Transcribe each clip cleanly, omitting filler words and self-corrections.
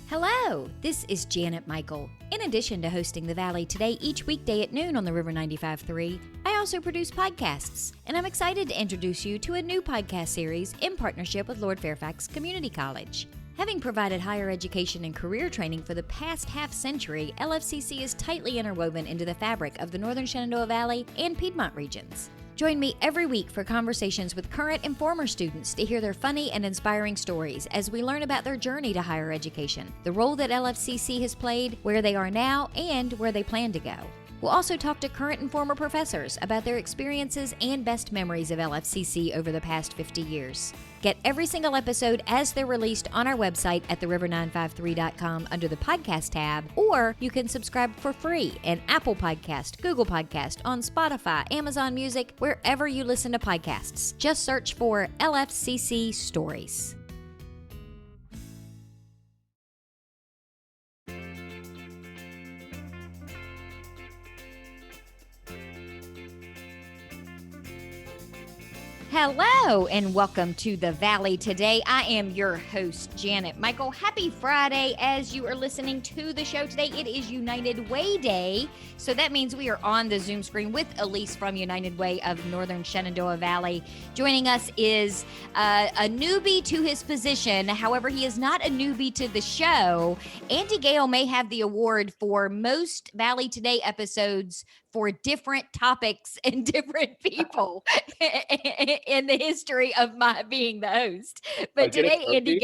Hello, this is Janet Michael. In addition to hosting The Valley Today each weekday at noon on the River 95.3, I also produce podcasts, and I'm excited to introduce you to a new podcast series in partnership with Lord Fairfax Community College. Having provided higher education and career training for the past half-century, LFCC is tightly interwoven into the fabric of the Northern Shenandoah Valley and Piedmont regions. Join me every week for conversations with current and former students to hear their funny and inspiring stories as we learn about their journey to higher education, the role that LFCC has played, where they are now, and where they plan to go. We'll also talk to current and former professors about their experiences and best memories of LFCC over the past 50 years. Get every single episode as they're released on our website at theriver953.com under the podcast tab, or you can subscribe for free in Apple Podcast, Google Podcast, on Spotify, Amazon Music, wherever you listen to podcasts. Just search for LFCC Stories. Hello and welcome to The Valley Today. I am your host, Janet Michael. Happy Friday as you are listening to the show today. It is United Way Day, so that means we are on the Zoom screen with Elise from United Way of Northern Shenandoah Valley. Joining us is a newbie to his position. However, he is not a newbie to the show. Andy Gale may have the award for most Valley Today episodes for different topics and different people in the history of my being the host. But today, Andy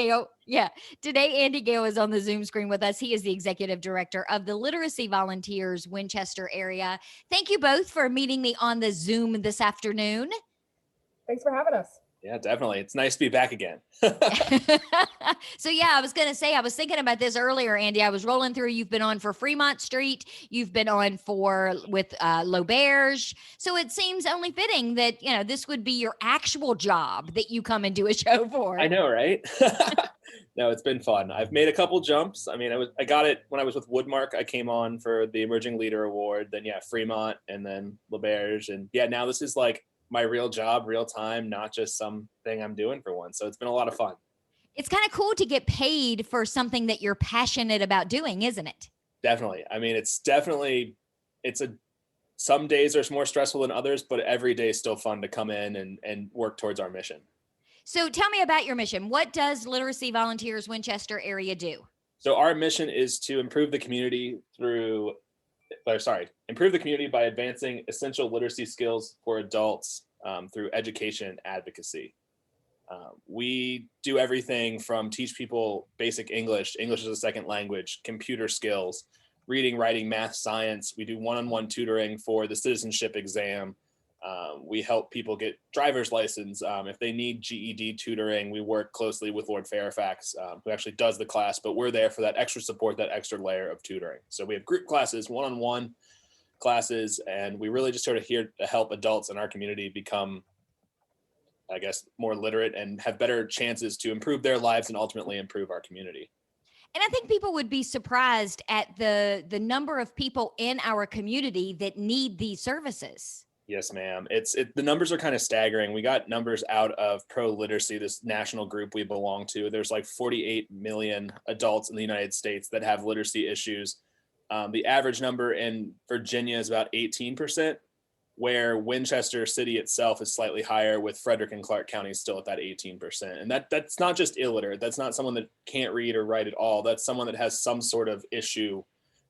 Gale is on the Zoom screen with us. He is the executive director of the Literacy Volunteers Winchester area. Thank you both for meeting me on the Zoom this afternoon. Thanks for having us. Yeah, definitely. It's nice to be back again. So yeah, I was going to say, I was thinking about this earlier, Andy. I was rolling through, you've been on for Fremont Street. You've been on with L'Auberge. So it seems only fitting that, this would be your actual job that you come and do a show for. I know, right? No, it's been fun. I've made a couple jumps. I mean, I got it when I was with Woodmark. I came on for the Emerging Leader Award, then Fremont, and then L'Auberge. And now this is like my real job, real time, not just something I'm doing for once. So it's been a lot of fun. It's kind of cool to get paid for something that you're passionate about doing, isn't it? Definitely. I mean, some days are more stressful than others, but every day is still fun to come in and work towards our mission. So tell me about your mission. What does Literacy Volunteers Winchester area do? So our mission is to improve the community by advancing essential literacy skills for adults through education and advocacy. We do everything from teach people basic English as a second language, computer skills, reading, writing, math, science. We do one-on-one tutoring for the citizenship exam. We help people get driver's license. If they need GED tutoring, we work closely with Lord Fairfax, who actually does the class, but we're there for that extra support, that extra layer of tutoring. So we have group classes, one-on-one classes, and we really just sort of here to help adults in our community become, I guess, more literate and have better chances to improve their lives and ultimately improve our community. And I think people would be surprised at the number of people in our community that need these services. Yes, ma'am. The numbers are kind of staggering. We got numbers out of Pro Literacy, this national group we belong to. There's like 48 million adults in the United States that have literacy issues. The average number in Virginia is about 18%, where Winchester City itself is slightly higher, with Frederick and Clark County still at that 18%. And that's not just illiterate. That's not someone that can't read or write at all. That's someone that has some sort of issue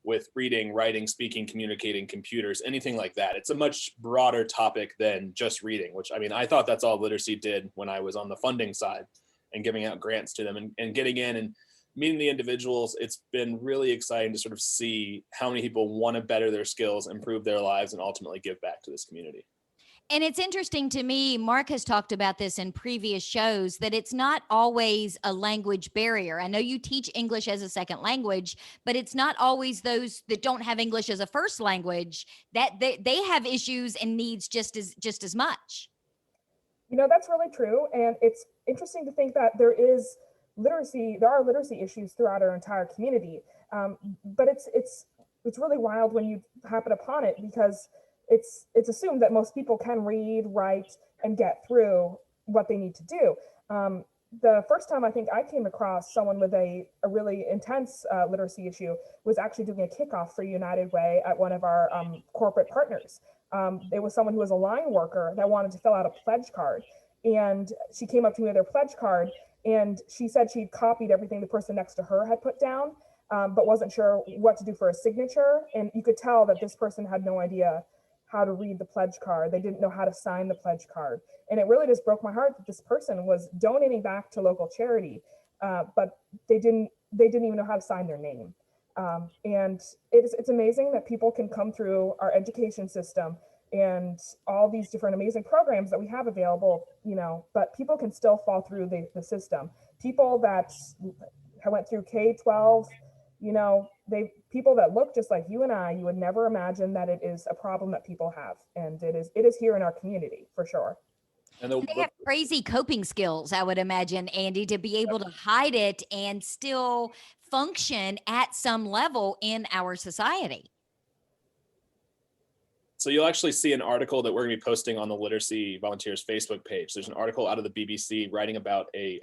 with reading, writing, speaking, communicating, computers, anything like that. It's a much broader topic than just reading, which, I mean, I thought that's all literacy did when I was on the funding side and giving out grants to them and getting in and meeting the individuals. It's been really exciting to sort of see how many people want to better their skills, improve their lives, and ultimately give back to this community. And it's interesting to me, Mark has talked about this in previous shows, that it's not always a language barrier. I know you teach English as a second language, but it's not always those that don't have English as a first language that they have issues and needs just as much. That's really true. And it's interesting to think that there are literacy issues throughout our entire community. But it's really wild when you happen upon it, because it's assumed that most people can read, write, and get through what they need to do. the first time I think I came across someone with a really intense literacy issue was actually doing a kickoff for United Way at one of our corporate partners. It was someone who was a line worker that wanted to fill out a pledge card. And she came up to me with her pledge card, and she said she'd copied everything the person next to her had put down, but wasn't sure what to do for a signature. And you could tell that this person had no idea how to read the pledge card. They didn't know how to sign the pledge card. And it really just broke my heart that this person was donating back to local charity, but they didn't even know how to sign their name. And it's amazing that people can come through our education system and all these different amazing programs that we have available, but people can still fall through the system. People that went through K-12, people that look just like you and I, you would never imagine that it is a problem that people have. And it is here in our community for sure. And they have crazy coping skills, I would imagine, Andy, to be able to hide it and still function at some level in our society. So you'll actually see an article that we're going to be posting on the Literacy Volunteers Facebook page. There's an article out of the BBC writing about a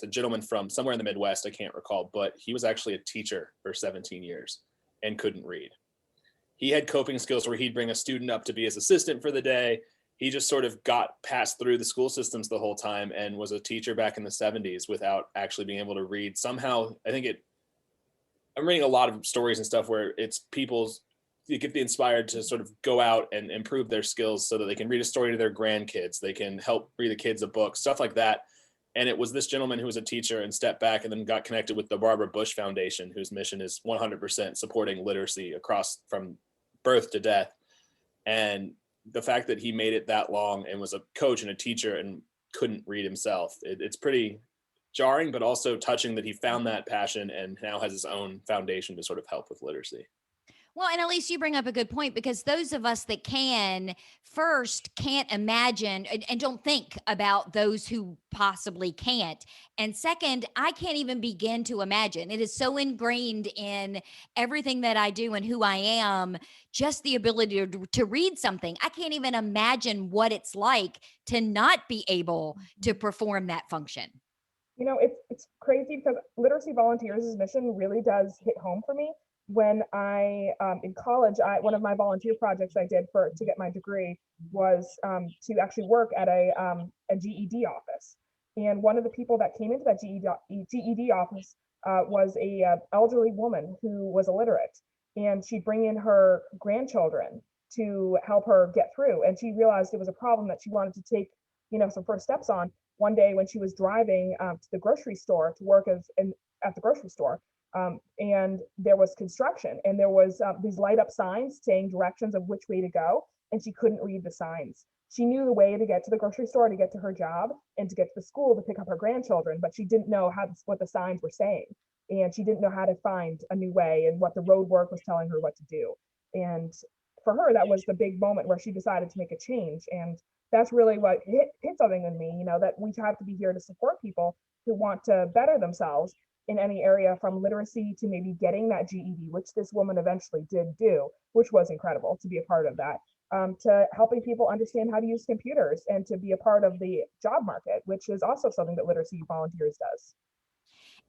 gentleman from somewhere in the Midwest, I can't recall, but he was actually a teacher for 17 years and couldn't read. He had coping skills where he'd bring a student up to be his assistant for the day. He just sort of got passed through the school systems the whole time and was a teacher back in the 70s without actually being able to read. Somehow, I'm reading a lot of stories and stuff where it's you get inspired to sort of go out and improve their skills so that they can read a story to their grandkids. They can help read the kids a book, stuff like that. And it was this gentleman who was a teacher and stepped back and then got connected with the Barbara Bush Foundation, whose mission is 100% supporting literacy across from birth to death. And the fact that he made it that long and was a coach and a teacher and couldn't read himself, it's pretty jarring, but also touching that he found that passion and now has his own foundation to sort of help with literacy. Well, and at least you bring up a good point, because those of us that can't imagine and don't think about those who possibly can't. And second, I can't even begin to imagine. It is so ingrained in everything that I do and who I am, just the ability to read something. I can't even imagine what it's like to not be able to perform that function. It's crazy because Literacy Volunteers' mission really does hit home for me. When in college, one of my volunteer projects I did to get my degree was to actually work at a GED office. And one of the people that came into that GED office was a elderly woman who was illiterate, and she'd bring in her grandchildren to help her get through. And she realized it was a problem that she wanted to take, some first steps on. One day when she was driving to the grocery store to work at the grocery store, and there was construction, and there was these light up signs saying directions of which way to go, and she couldn't read the signs. She knew the way to get to the grocery store, to get to her job, and to get to the school to pick up her grandchildren, but she didn't know what the signs were saying, and she didn't know how to find a new way and what the road work was telling her what to do. And for her, that was the big moment where she decided to make a change. And that's really what hit something in me, that we have to be here to support people who want to better themselves in any area, from literacy to maybe getting that GED, which this woman eventually did do, which was incredible to be a part of that, to helping people understand how to use computers and to be a part of the job market, which is also something that Literacy Volunteers does.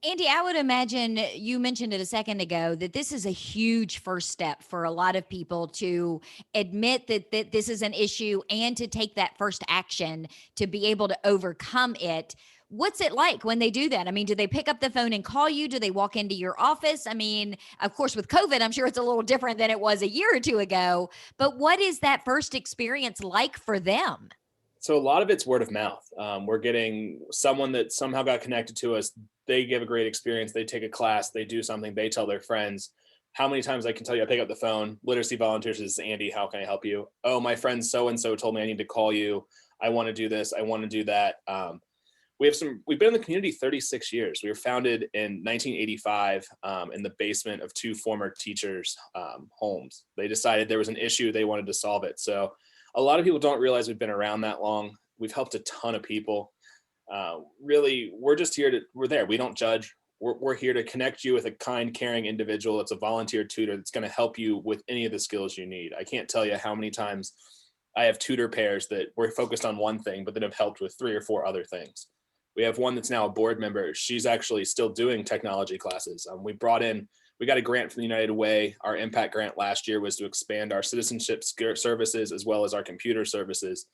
Andy, I would imagine, you mentioned it a second ago, that this is a huge first step for a lot of people to admit that this is an issue and to take that first action to be able to overcome it. What's it like when they do that? I mean, do they pick up the phone and call you? Do they walk into your office? I mean, of course, with COVID, I'm sure it's a little different than it was a year or two ago, but what is that first experience like for them? So a lot of it's word of mouth. We're getting someone that somehow got connected to us. They give a great experience. They take a class, they do something, they tell their friends. How many times I can tell you, I pick up the phone, Literacy Volunteers, this is Andy, how can I help you? Oh, my friend so-and-so told me I need to call you. I want to do this, I want to do that. We've been in the community 36 years. We were founded in 1985 in the basement of two former teachers' homes. They decided there was an issue, they wanted to solve it. So a lot of people don't realize we've been around that long. We've helped a ton of people. Really, we're just here we're there. We don't judge. We're here to connect you with a kind, caring individual. It's a volunteer tutor that's going to help you with any of the skills you need. I can't tell you how many times I have tutor pairs that were focused on one thing, but that have helped with 3 or 4 other things. We have one that's now a board member. She's actually still doing technology classes. We got a grant from the United Way. Our impact grant last year was to expand our citizenship services as well as our computer services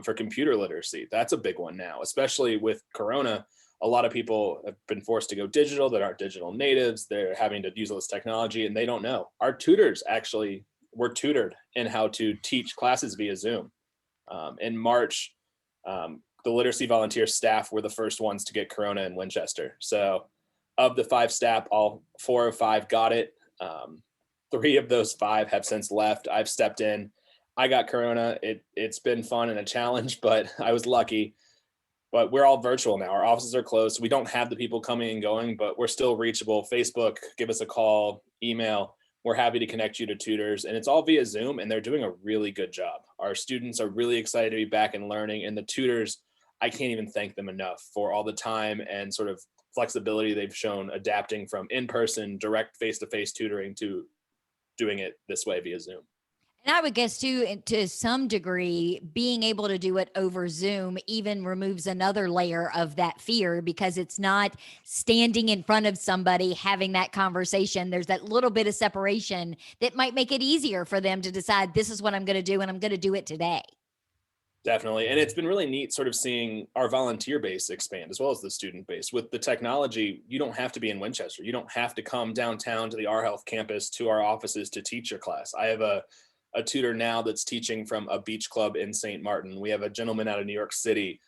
for computer literacy. That's a big one now, especially with Corona. A lot of people have been forced to go digital that aren't digital natives. They're having to use all this technology and they don't know. Our tutors actually were tutored in how to teach classes via Zoom. In March, the literacy volunteer staff were the first ones to get Corona in Winchester. So of the 5 staff, all 4 of 5 got it. 3 of those 5 have since left. I've stepped in. I got Corona. It's been fun and a challenge, but I was lucky. But we're all virtual now. Our offices are closed. We don't have the people coming and going, but we're still reachable. Facebook, give us a call, email. We're happy to connect you to tutors, and it's all via Zoom, and they're doing a really good job. Our students are really excited to be back and learning, and the tutors, I can't even thank them enough for all the time and sort of flexibility they've shown adapting from in-person, direct face-to-face tutoring to doing it this way via Zoom. And I would guess too, to some degree, being able to do it over Zoom even removes another layer of that fear, because it's not standing in front of somebody having that conversation. There's that little bit of separation that might make it easier for them to decide, this is what I'm going to do, and I'm going to do it today. Definitely. And it's been really neat sort of seeing our volunteer base expand as well as the student base. With the technology, you don't have to be in Winchester. You don't have to come downtown to the Our Health campus to our offices to teach your class. I have a tutor now that's teaching from a beach club in St. Martin. We have a gentleman out of New York City.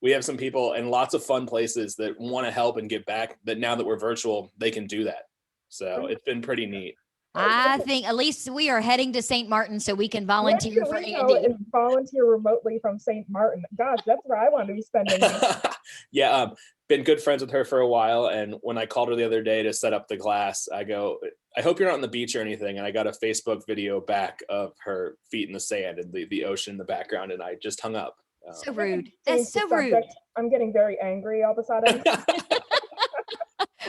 We have some people in lots of fun places that want to help and give back, that now that we're virtual, they can do that. So it's been pretty neat. I think at least we are heading to St. Martin so we can volunteer for Andy. And volunteer remotely from St. Martin. Gosh, that's where I want to be spending it. Yeah, been good friends with her for a while. And when I called her the other day to set up the class, I go, I hope you're not on the beach or anything. And I got a Facebook video back of her feet in the sand and the ocean in the background. And I just hung up. So rude. That's so rude. I'm getting very angry all of a sudden.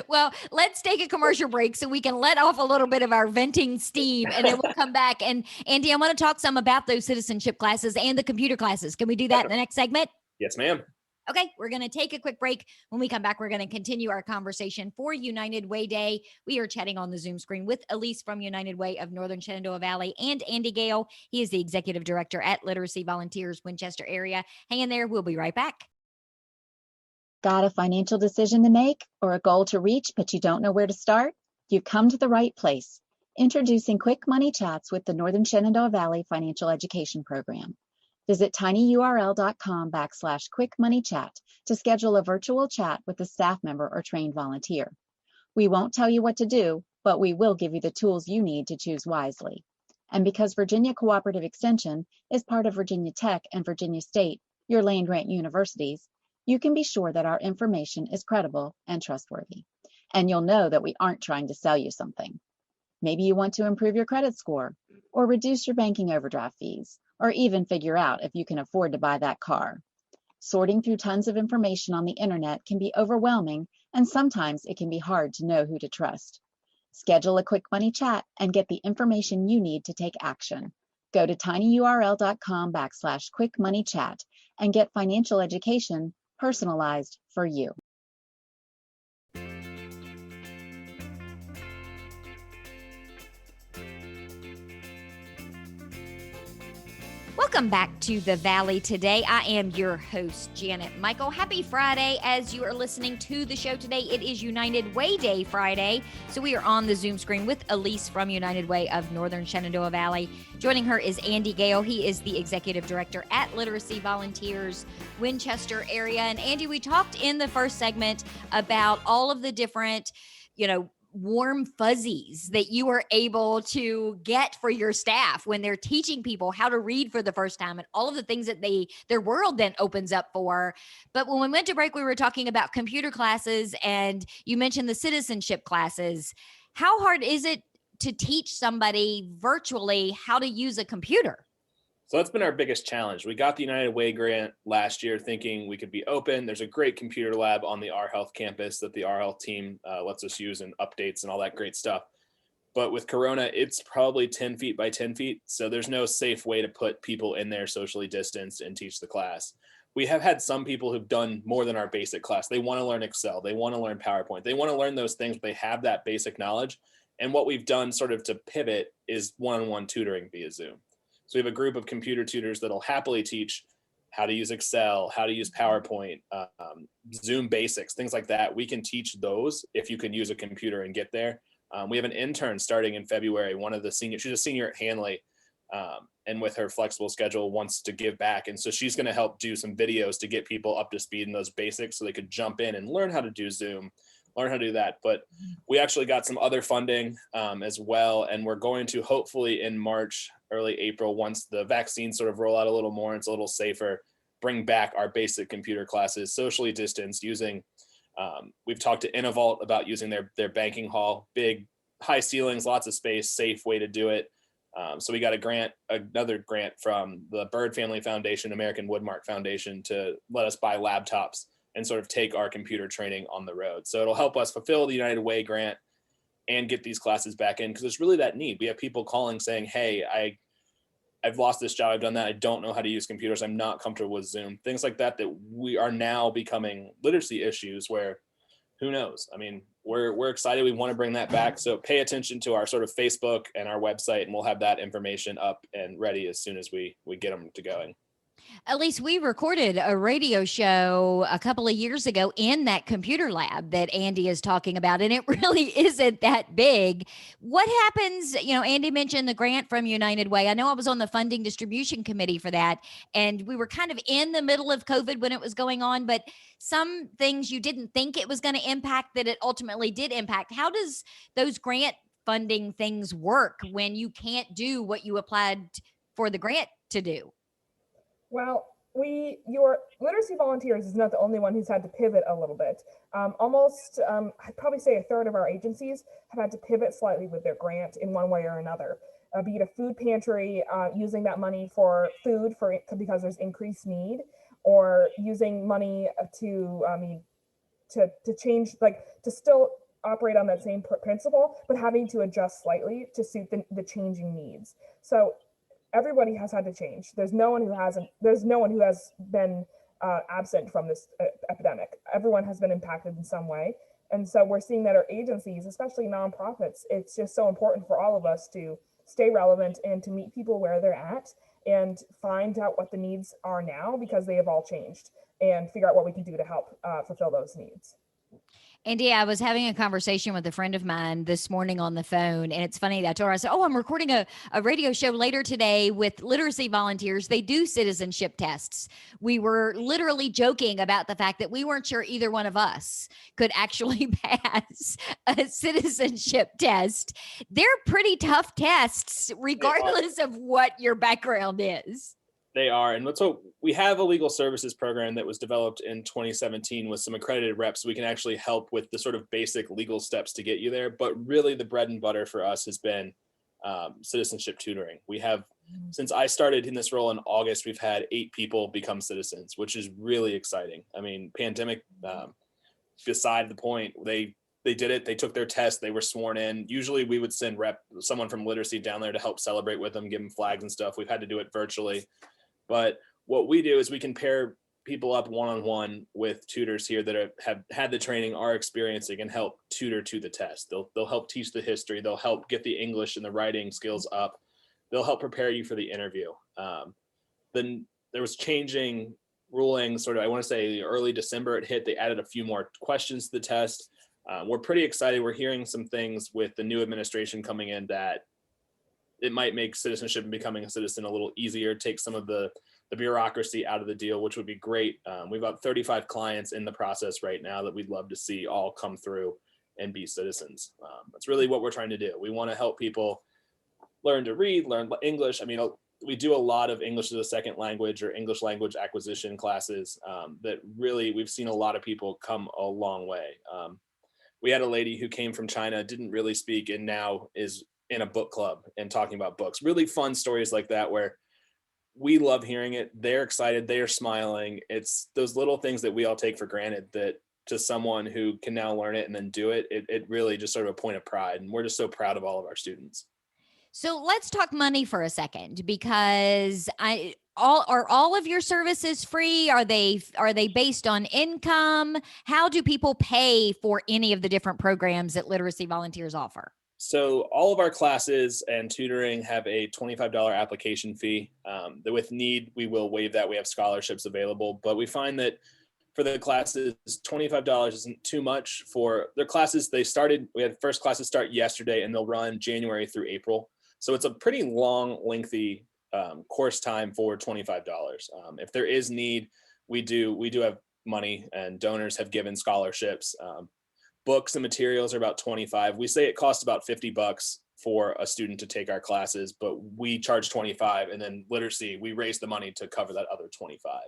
Well, let's take a commercial break so we can let off a little bit of our venting steam, and then we'll come back. And Andy, I want to talk some about those citizenship classes and the computer classes. Can we do that in the next segment? Yes, ma'am. Okay, we're going to take a quick break. When we come back, we're going to continue our conversation for United Way Day. We are chatting on the Zoom screen with Elise from United Way of Northern Shenandoah Valley and Andy Gale. He is the executive director at Literacy Volunteers Winchester area. Hang in there. We'll be right back. Got a financial decision to make or a goal to reach, but you don't know where to start? You've come to the right place. Introducing Quick Money Chats with the Northern Shenandoah Valley Financial Education Program. Visit tinyurl.com/quickmoneychat to schedule a virtual chat with a staff member or trained volunteer. We won't tell you what to do, but we will give you the tools you need to choose wisely. And because Virginia Cooperative Extension is part of Virginia Tech and Virginia State, your land-grant universities, you can be sure that our information is credible and trustworthy. And you'll know that we aren't trying to sell you something. Maybe you want to improve your credit score, or reduce your banking overdraft fees, or even figure out if you can afford to buy that car. Sorting through tons of information on the internet can be overwhelming, and sometimes it can be hard to know who to trust. Schedule a Quick Money Chat and get the information you need to take action. Go to tinyurl.com/quickmoneychat and get financial education personalized for you. Welcome back to the Valley today. I am your host, Janet Michael. Happy Friday as you are listening to the show today. It is United Way Day Friday. So we are on the Zoom screen with Elise from United Way of Northern Shenandoah Valley. Joining her is Andy Gale. He is the executive director at Literacy Volunteers Winchester area. And Andy, we talked in the first segment about all of the different, warm fuzzies that you are able to get for your staff when they're teaching people how to read for the first time, and all of the things that their world then opens up for. But when we went to break, we were talking about computer classes, and you mentioned the citizenship classes. How hard is it to teach somebody virtually how to use a computer? So that's been our biggest challenge. We got the United Way grant last year thinking we could be open. There's a great computer lab on the Our Health campus that the Our Health team lets us use, and updates and all that great stuff. But with Corona, it's probably 10 feet by 10 feet. So there's no safe way to put people in there socially distanced and teach the class. we have had some people who've done more than our basic class. They want to learn Excel. They want to learn PowerPoint. They want to learn those things. They have that basic knowledge. And what we've done sort of to pivot is one-on-one tutoring via Zoom. So we have a group of computer tutors that'll happily teach how to use Excel, how to use PowerPoint, Zoom basics, things like that. We can teach those if you can use a computer and get there. We have an intern starting in February. She's a senior at Hanley, and with her flexible schedule wants to give back. And so she's going to help do some videos to get people up to speed in those basics so they could jump in and learn how to do Zoom, learn how to do that. But we actually got some other funding as well. And we're going to hopefully in March, early April, once the vaccines sort of roll out a little more, and it's a little safer, bring back our basic computer classes, socially distanced, using, we've talked to Innovault about using their banking hall, big, high ceilings, lots of space, safe way to do it. So we got another grant from the Bird Family Foundation, American Woodmark Foundation, to let us buy laptops and sort of take our computer training on the road. So it'll help us fulfill the United Way grant and get these classes back in, because there's really that need. We have people calling saying, hey, I've lost this job, I've done that, I don't know how to use computers, I'm not comfortable with Zoom, things like that we are now becoming literacy issues where, who knows? I mean, we're excited. We want to bring that back. So pay attention to our sort of Facebook and our website, and we'll have that information up and ready as soon as we get them to going. Elise, we recorded a radio show a couple of years ago in that computer lab that Andy is talking about, and it really isn't that big. What happens, Andy mentioned the grant from United Way. I know I was on the funding distribution committee for that, and we were kind of in the middle of COVID when it was going on, but some things you didn't think it was going to impact that it ultimately did impact. How does those grant funding things work when you can't do what you applied for the grant to do? Well, your literacy volunteers is not the only one who's had to pivot a little bit. I'd probably say a third of our agencies have had to pivot slightly with their grant in one way or another. Be it a food pantry, using that money for food because there's increased need, or using money to change, to still operate on that same principle, but having to adjust slightly to suit the changing needs. So everybody has had to change. There's no one who has been absent from this epidemic. Everyone has been impacted in some way. And so we're seeing that our agencies, especially nonprofits, it's just so important for all of us to stay relevant and to meet people where they're at and find out what the needs are now, because they have all changed, and figure out what we can do to help fulfill those needs. Andy, I was having a conversation with a friend of mine this morning on the phone, and it's funny that I told her, I said, I'm recording a radio show later today with literacy volunteers. They do citizenship tests. We were literally joking about the fact that we weren't sure either one of us could actually pass a citizenship test. They're pretty tough tests, regardless of what your background is. They are. And so we have a legal services program that was developed in 2017 with some accredited reps. So we can actually help with the sort of basic legal steps to get you there. But really the bread and butter for us has been citizenship tutoring. We have, since I started in this role in August, we've had 8 people become citizens, which is really exciting. I mean, pandemic beside the point, they did it. They took their test. They were sworn in. Usually we would send someone from literacy down there to help celebrate with them, give them flags and stuff. We've had to do it virtually. But what we do is we can pair people up one-on-one with tutors here that have had the training, are experiencing, and help tutor to the test. They'll help teach the history. They'll help get the English and the writing skills up. They'll help prepare you for the interview. Then there was changing ruling, sort of, I want to say early December it hit. They added a few more questions to the test. We're pretty excited. We're hearing some things with the new administration coming in that it might make citizenship and becoming a citizen a little easier, take some of the bureaucracy out of the deal, which would be great. We've got 35 clients in the process right now that we'd love to see all come through and be citizens. That's really what we're trying to do. We want to help people learn to read, learn English. I mean, we do a lot of English as a second language or English language acquisition classes that really, we've seen a lot of people come a long way. We had a lady who came from China, didn't really speak, and now is in a book club and talking about books. Really fun stories like that where we love hearing it. They're excited. They are smiling. It's those little things that we all take for granted that to someone who can now learn it and then do it, it really just sort of a point of pride. And we're just so proud of all of our students. So let's talk money for a second, because all of your services free? Are they based on income? How do people pay for any of the different programs that Literacy Volunteers offer? So all of our classes and tutoring have a $25 application fee. With need, we will waive that. We have scholarships available, but we find that for the classes, $25 isn't too much for their classes. We had first classes start yesterday, and they'll run January through April. So it's a pretty long, lengthy course time for $25. If there is need, we do have money, and donors have given scholarships. Books and materials are about 25. We say it costs about $50 for a student to take our classes, but we charge 25, and then literacy, we raise the money to cover that other 25.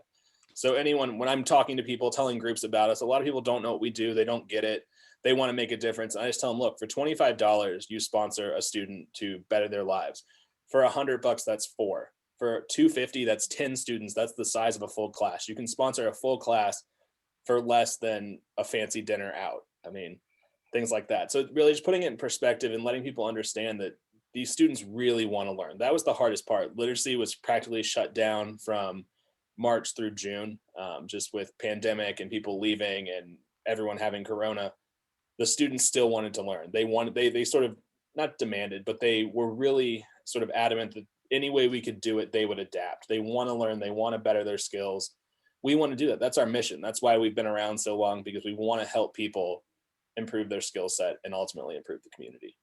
So when I'm talking to people, telling groups about us, a lot of people don't know what we do. They don't get it. They want to make a difference. I just tell them, look, for $25, you sponsor a student to better their lives. For $100, that's 4. For $250, that's 10 students. That's the size of a full class. You can sponsor a full class for less than a fancy dinner out. I mean, things like that. So really just putting it in perspective and letting people understand that these students really want to learn. That was the hardest part. Literacy was practically shut down from March through June, just with pandemic and people leaving and everyone having Corona. The students still wanted to learn. They sort of not demanded, but they were really sort of adamant that any way we could do it, they would adapt. They want to learn. They want to better their skills. We want to do that. That's our mission. That's why we've been around so long, because we want to help people improve their skill set and ultimately improve the community.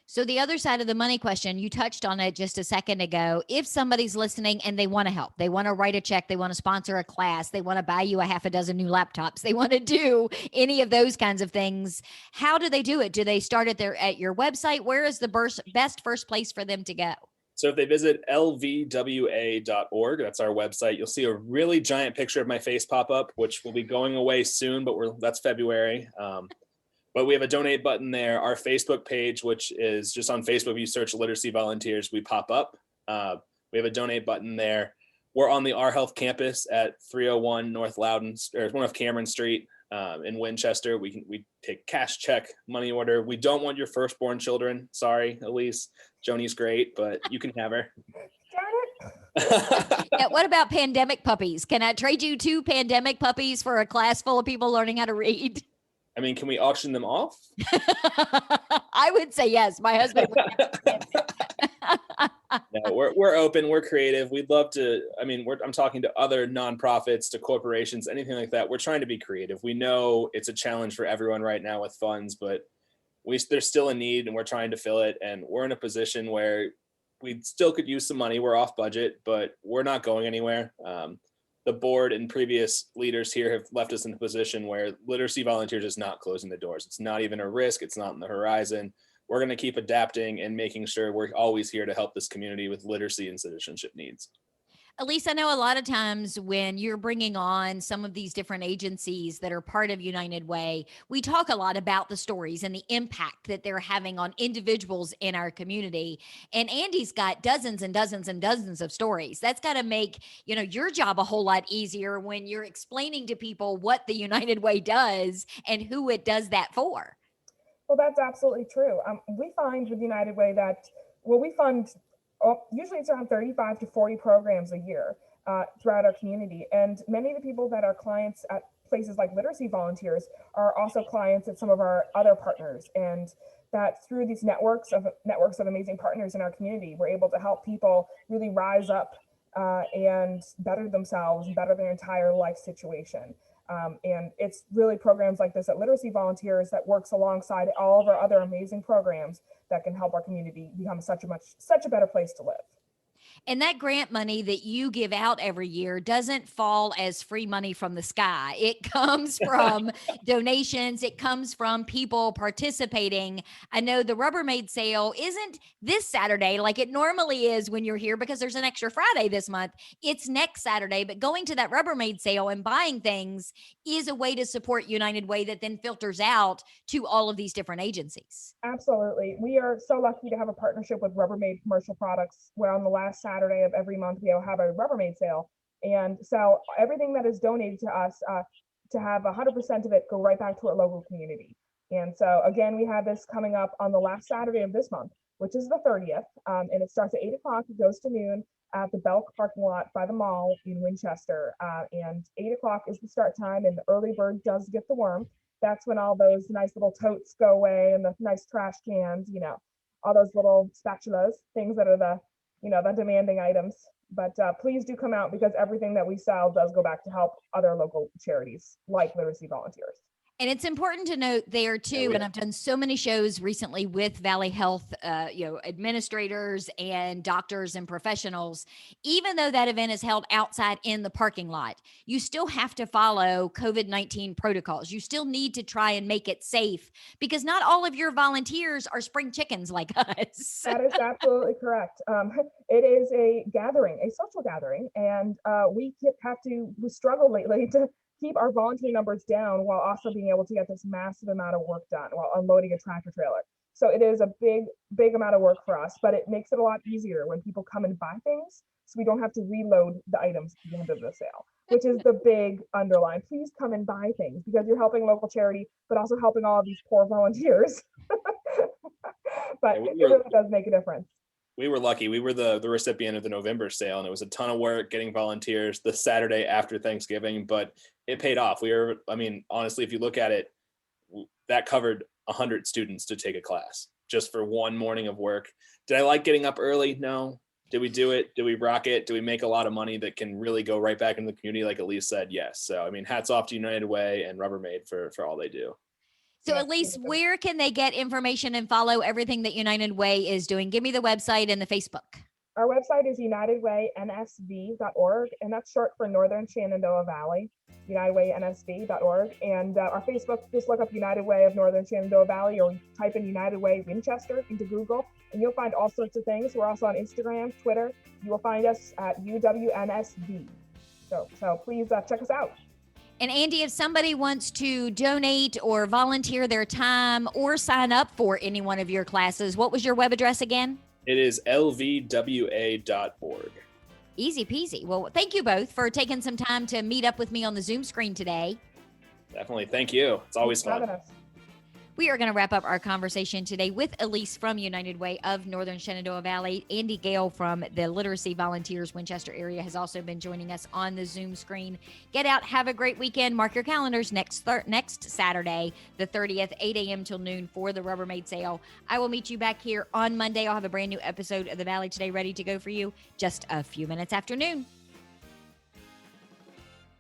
So the other side of the money question, you touched on it just a second ago. If somebody's listening and they want to help, they want to write a check, they want to sponsor a class, they want to buy you a half a dozen new laptops, they want to do any of those kinds of things, how do they do it? Do they start at your website? Where is the best first place for them to go? So if they visit LVWA.org, that's our website, you'll see a really giant picture of my face pop up, which will be going away soon, but that's February. But we have a donate button there. Our Facebook page, which is just on Facebook, you search Literacy Volunteers, we pop up. We have a donate button there. We're on the Our Health campus at 301 North Cameron Street in Winchester. We take cash, check, money order. We don't want your firstborn children. Sorry, Elise. Joni's great, but you can have her. Yeah, what about pandemic puppies? Can I trade you 2 pandemic puppies for a class full of people learning how to read? I mean, can we auction them off? I would say yes. My husband would. No, we're open. We're creative. We'd love to. I mean, I'm talking to other nonprofits, to corporations, anything like that. We're trying to be creative. We know it's a challenge for everyone right now with funds, but there's still a need, and we're trying to fill it. And we're in a position where we still could use some money. We're off budget, but we're not going anywhere. The board and previous leaders here have left us in a position where Literacy Volunteers is not closing the doors. It's not even a risk. It's not on the horizon. We're going to keep adapting and making sure we're always here to help this community with literacy and citizenship needs. Elise, I know a lot of times when you're bringing on some of these different agencies that are part of United Way, we talk a lot about the stories and the impact that they're having on individuals in our community. And Andy's got dozens and dozens and dozens of stories. That's got to make, your job a whole lot easier when you're explaining to people what the United Way does and who it does that for. Well, that's absolutely true. We find with United Way that, we fund usually it's around 35 to 40 programs a year throughout our community. And many of the people that are clients at places like Literacy Volunteers are also clients at some of our other partners. And that through these networks of amazing partners in our community, we're able to help people really rise up and better themselves and better their entire life situation. And it's really programs like this at Literacy Volunteers that works alongside all of our other amazing programs that can help our community become such a better place to live. And that grant money that you give out every year doesn't fall as free money from the sky. It comes from donations. It comes from people participating. I know the Rubbermaid sale isn't this Saturday like it normally is when you're here, because there's an extra Friday this month. It's next Saturday, but going to that Rubbermaid sale and buying things is a way to support United Way that then filters out to all of these different agencies. Absolutely. We are so lucky to have a partnership with Rubbermaid Commercial Products, where on the last Saturday of every month we have a Rubbermaid sale and sell everything that is donated to us, to have 100% of it go right back to our local community. And so again, we have this coming up on the last Saturday of this month. which is the 30th, and it starts at 8 o'clock. It goes to noon at the Belk parking lot by the mall in Winchester. And 8 o'clock is the start time, and the early bird does get the worm. That's when all those nice little totes go away and the nice trash cans, all those little spatulas, things that are the demanding items. But please do come out, because everything that we sell does go back to help other local charities like Literacy Volunteers. And it's important to note there too, and I've done so many shows recently with Valley Health, administrators and doctors and professionals. Even though that event is held outside in the parking lot, you still have to follow COVID-19 protocols. You still need to try and make it safe, because not all of your volunteers are spring chickens like us. That is absolutely correct. It is a gathering, a social gathering, and we struggle lately to keep our volunteer numbers down while also being able to get this massive amount of work done while unloading a tractor trailer. So it is a big amount of work for us, but it makes it a lot easier when people come and buy things, so we don't have to reload the items at the end of the sale, which is the big underline. Please come and buy things, because you're helping local charity, but also helping all of these poor volunteers. But it really does make a difference. We were lucky. We were the recipient of the November sale, and it was a ton of work getting volunteers the Saturday after Thanksgiving, but it paid off. Honestly, if you look at it, that covered 100 students to take a class just for one morning of work. Did I like getting up early? No. Did we do it? Did we rock it? Do we make a lot of money that can really go right back into the community? Like Elise said, yes. So, hats off to United Way and Rubbermaid for all they do. So Elise, where can they get information and follow everything that United Way is doing? Give me the website and the Facebook. Our website is unitedwaynsv.org, and that's short for Northern Shenandoah Valley, unitedwaynsv.org. And our Facebook, just look up United Way of Northern Shenandoah Valley, or type in United Way Winchester into Google, and you'll find all sorts of things. We're also on Instagram, Twitter. You will find us at UWNSV. So please check us out. And Andy, if somebody wants to donate or volunteer their time or sign up for any one of your classes, what was your web address again? It is lvwa.org. Easy peasy. Well, thank you both for taking some time to meet up with me on the Zoom screen today. Definitely. Thank you. It's always fun. We are going to wrap up our conversation today with Elise from United Way of Northern Shenandoah Valley. Andy Gale from the Literacy Volunteers Winchester area has also been joining us on the Zoom screen. Get out, have a great weekend. Mark your calendars next Saturday, the 30th, 8 a.m. till noon for the Rubbermaid sale. I will meet you back here on Monday. I'll have a brand new episode of The Valley Today ready to go for you just a few minutes after noon.